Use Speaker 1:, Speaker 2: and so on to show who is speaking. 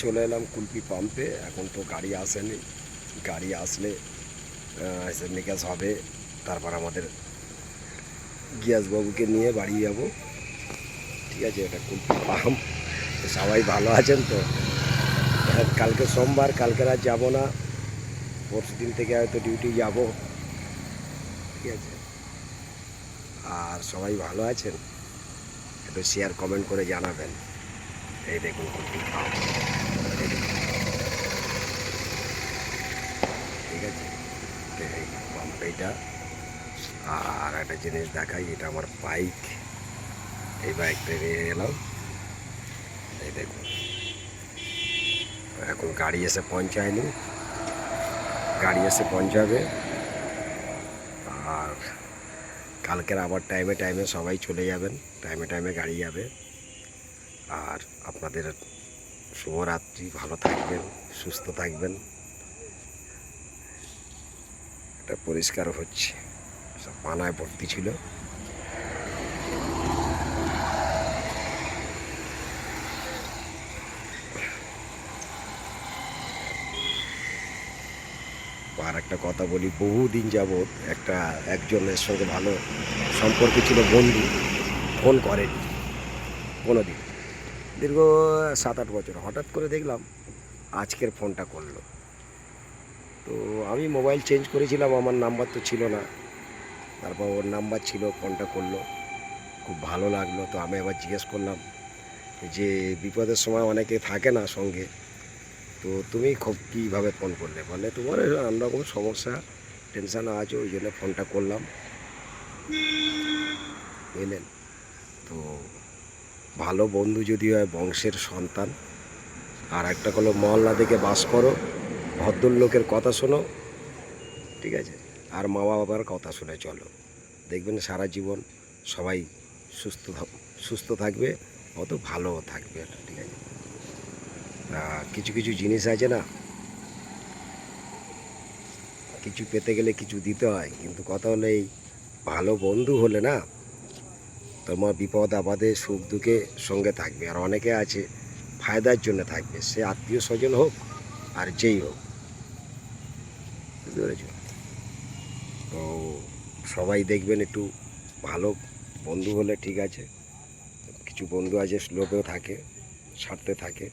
Speaker 1: চলে এলাম কুলপি পাম্পে। এখন তো গাড়ি আসেনি, গাড়ি আসলে হিসেব নিকাশ হবে, তারপর আমাদের গিয়াসবাবুকে নিয়ে বাড়ি যাব। ঠিক আছে, এটা কুলপি পাম্প। সবাই ভালো আছেন তো? কালকে সোমবার, কালকে আর যাবো না, পরশু দিন থেকে হয়তো ডিউটি যাব। ঠিক আছে, আর সবাই ভালো আছেন? একটু শেয়ার কমেন্ট করে জানাবেন। এই দেখুন কুলপি পাম্প, এই দেখুন। ঠিক আছে, এই পাম্প এইটা। আর একটা জিনিস দেখাই, এটা আমার বাইক। এই বাইকটা নিয়ে এলাম। এই দেখুন, এখন গাড়ি এসে পৌঁছায়নি, গাড়ি এসে পৌঁছাবে। আর কালকের আবার টাইমে টাইমে সবাই চলে যাবেন, টাইমে টাইমে গাড়ি যাবে। আর আপনাদের শুভরাত্রি, ভালো থাকবেন, সুস্থ থাকবেন। এটা পরিষ্কার হচ্ছে, সব পানায় ভর্তি ছিল। আর একটা কথা বলি, বহুদিন যাবৎ একজনের সঙ্গে ভালো সম্পর্ক ছিল, বন্ধু, ফোন করেনি কোনো দিন, দীর্ঘ 7-8 বছর। হঠাৎ করে দেখলাম আজকের ফোনটা করলো। তো আমি মোবাইল চেঞ্জ করেছিলাম, আমার নাম্বার তো ছিল না, তারপর ওর নাম্বার ছিল, ফোনটা করলো। খুব ভালো লাগলো। তো আমি আবার জিজ্ঞেস করলাম যে বিপদের সময় অনেকে থাকে না সঙ্গে, তো তুমি খুব কীভাবে ফোন করলে? বলে তোমার নানারকম সমস্যা, টেনশান আছে, ওই জন্য ফোনটা করলাম, বুঝলেন? তো ভালো বন্ধু যদি হয় বংশের সন্তান। আর একটা হলো মহল্লা থেকে বাস করো, ভদ্রলোকের কথা শোনো, ঠিক আছে, আর মা বাবার কথা শুনে চলো, দেখবেন সারা জীবন সবাই সুস্থ থাকবে, অত ভালোও থাকবে। ঠিক আছে, কিছু কিছু জিনিস আছে না, কিছু পেতে গেলে কিছু দিতে হয়, কিন্তু কথা হলো এই ভালো বন্ধু হলে না, তোমার বিপদ আপদে সুখ দুঃখে সঙ্গে থাকবে। আর অনেকে আছে ফায়দার জন্য থাকবে, সে আত্মীয় স্বজন হোক আর যেই হোক, বুঝতে পেরেছ? তো সবাই দেখবেন একটু ভালো বন্ধু হলে ঠিক আছে। কিছু বন্ধু আছে লোভেও থাকে, স্বার্থে থাকে।